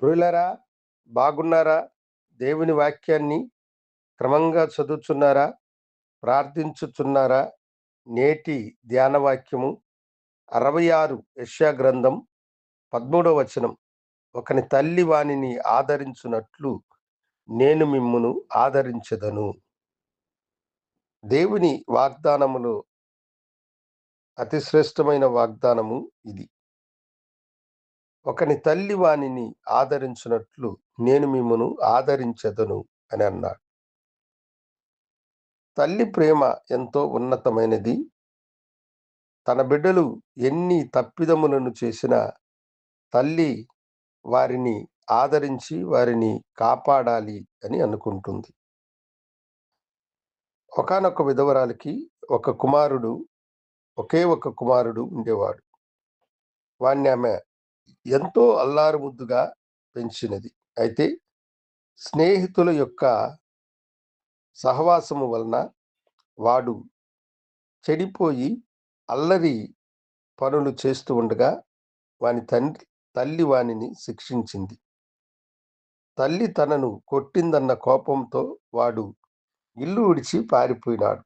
ప్రియులారా, బాగున్నారా? దేవుని వాక్యాన్ని క్రమంగా చదువుచున్నారా? ప్రార్థించుచున్నారా? నేటి ధ్యాన వాక్యము 66 యెషయా గ్రంథం 13వ వచనం. ఒకని తల్లి వానిని ఆదరించునట్లు నేను మిమ్మును ఆదరించెదను. దేవుని వాగ్దానములో అతి శ్రేష్టమైన వాగ్దానము ఇది. ఒకని తల్లి వానిని ఆదరించునట్లు నేను మిమ్మును ఆదరించెదను అని అన్నాడు. తల్లి ప్రేమ ఎంతో ఉన్నతమైనది. తన బిడ్డలు ఎన్ని తప్పిదములను చేసినా తల్లి వారిని ఆదరించి వారిని కాపాడాలి అని అనుకుంటుంది. ఒకానొక విధవరాలికి ఒకే ఒక కుమారుడు ఉండేవాడు. వాణ్ణి ఆమె ఎంతో అల్లారు ముద్దుగా పెంచినది. అయితే స్నేహితుల యొక్క సహవాసము వలన వాడు చెడిపోయి అల్లరి పనులు చేస్తూ ఉండగా వాని తల్లి వానిని శిక్షించింది. తల్లి తనను కొట్టిందన్న కోపంతో వాడు ఇల్లు విడిచి పారిపోయినాడు.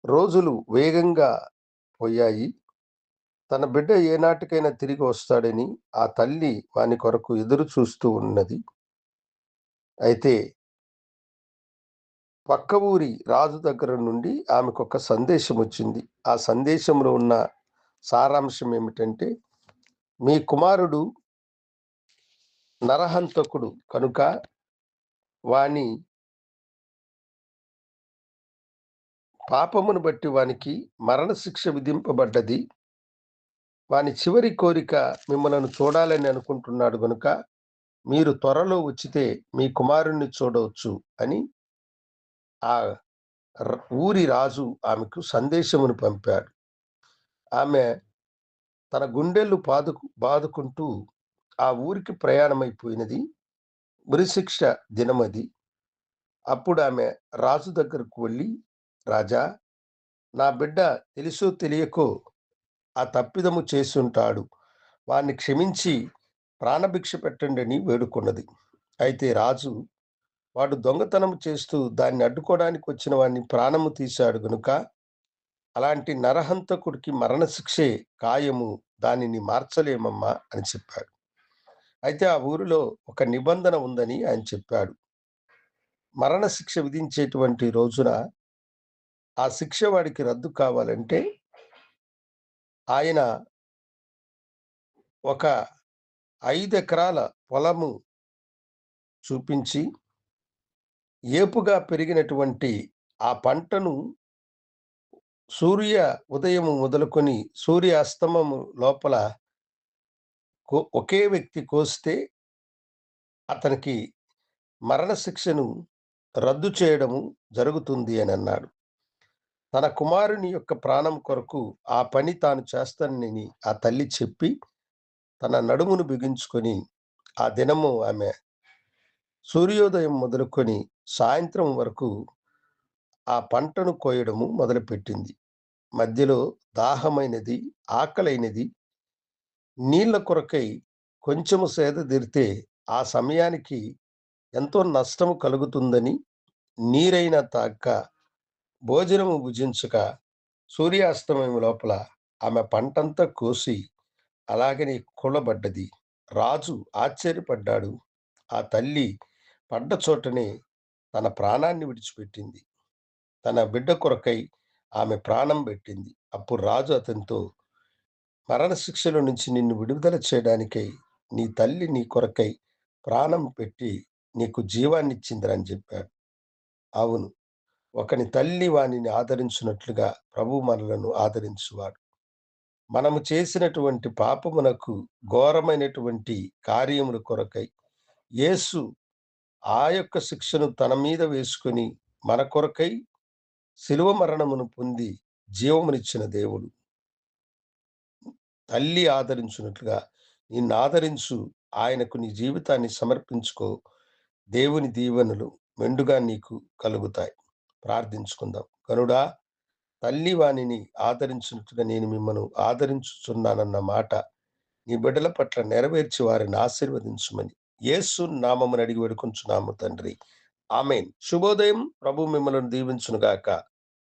రోజులు వేగంగా పోయాయి. తన బిడ్డ ఏనాటికైనా తిరిగి వస్తాడని ఆ తల్లి వాని కొరకు ఎదురు చూస్తూ ఉన్నది. అయితే పక్క ఊరి రాజు దగ్గర నుండి ఆమెకొక సందేశం వచ్చింది. ఆ సందేశంలో ఉన్న సారాంశం ఏమిటంటే, మీ కుమారుడు నరహంతకుడు కనుక వాని పాపమును బట్టి వానికి మరణశిక్ష విధింపబడ్డది. వాని చివరి కోరిక మిమ్మలను చూడాలని అనుకుంటున్నాడు గనుక మీరు త్వరలో వచ్చితే మీ కుమారుణ్ణి చూడవచ్చు అని ఆ ఊరి రాజు ఆమెకు సందేశమును పంపాడు. ఆమె తన గుండెలు బాదుకుంటూ ఆ ఊరికి ప్రయాణమైపోయినది. ఉరిశిక్ష దినమది. అప్పుడు ఆమె రాజు దగ్గరకు వెళ్ళి, రాజా, నా బిడ్డ తెలుసో తెలియకో ఆ తప్పిదము చేసుంటాడు. వాణ్ణి క్షమించి ప్రాణభిక్ష పెట్టండి అని వేడుకున్నది. అయితే రాజు, వాడు దొంగతనం చేస్తూ దాన్ని అడ్డుకోవడానికి వచ్చిన వాడిని ప్రాణము తీశాడు గనుక అలాంటి నరహంతకుడికి మరణశిక్షే ఖాయము, దానిని మార్చలేమమ్మా అని చెప్పాడు. అయితే ఆ ఊరిలో ఒక నిబంధన ఉందని ఆయన చెప్పాడు. మరణశిక్ష విధించేటువంటి రోజున ఆ శిక్ష వాడికి రద్దు కావాలంటే ఆయన ఒక 5 ఎకరాల పొలము చూపించి ఏపుగా పెరిగినటువంటి ఆ పంటను సూర్య ఉదయము మొదలుకొని సూర్యాస్తమము లోపల ఒకే వ్యక్తి కోస్తే అతనికి మరణశిక్షను రద్దు చేయడము జరుగుతుంది అని అన్నాడు. తన కుమారుని యొక్క ప్రాణం కొరకు ఆ పని తాను చేస్తానని ఆ తల్లి చెప్పి తన నడుమును బిగించుకొని ఆ దినము ఆమె సూర్యోదయం మొదలుకొని సాయంత్రం వరకు ఆ పంటను కోయడము మొదలుపెట్టింది. మధ్యలో దాహమైనది, ఆకలైనది, నీళ్ల కొరకై కొంచెము సేదదీరితే ఆ సమయానికి ఎంతో నష్టము కలుగుతుందని నీరైనా తాగక భోజనము భుజించక సూర్యాస్తమయం లోపల ఆమె పంటంతా కోసి అలాగనే కూలబడ్డది. రాజు ఆశ్చర్యపడ్డాడు. ఆ తల్లి పడ్డ చోటనే తన ప్రాణాన్ని విడిచిపెట్టింది. తన బిడ్డ కొరకై ఆమె ప్రాణం పెట్టింది. అప్పుడు రాజు అతనితో, మరణశిక్షలో నుంచి నిన్ను విడుదల చేయడానికై నీ తల్లి నీ కొరకై ప్రాణం పెట్టి నీకు జీవాన్నిచ్చిందని చెప్పాడు. అవును, ఒకని తల్లి వానిని ఆదరించినట్లుగా ప్రభు మనలను ఆదరించువాడు. మనము చేసినటువంటి పాపమునకు ఘోరమైనటువంటి కార్యముల కొరకై యేసు ఆ యొక్క శిక్షను తన మీద వేసుకొని మన కొరకై శిలువ మరణమును పొంది జీవమునిచ్చిన దేవుడు. తల్లి ఆదరించున్నట్లుగా నిన్ను ఆదరించు. ఆయనకు నీ జీవితాన్ని సమర్పించుకో. దేవుని దీవెనలు మెండుగా నీకు కలుగుతాయి. ప్రార్థించుకుందాం. కనుడా, తల్లి వానిని ఆదరించినట్టుగా నేను మిమ్మను ఆదరించుచున్నానన్న మాట నీ బిడ్డల పట్ల నెరవేర్చి వారిని ఆశీర్వదించుమని యేసు నామమున అడిగి వేడుకొంచున్నాము తండ్రి. ఆమేన్. శుభోదయం. ప్రభు మిమ్మల్ని దీవించును గాక.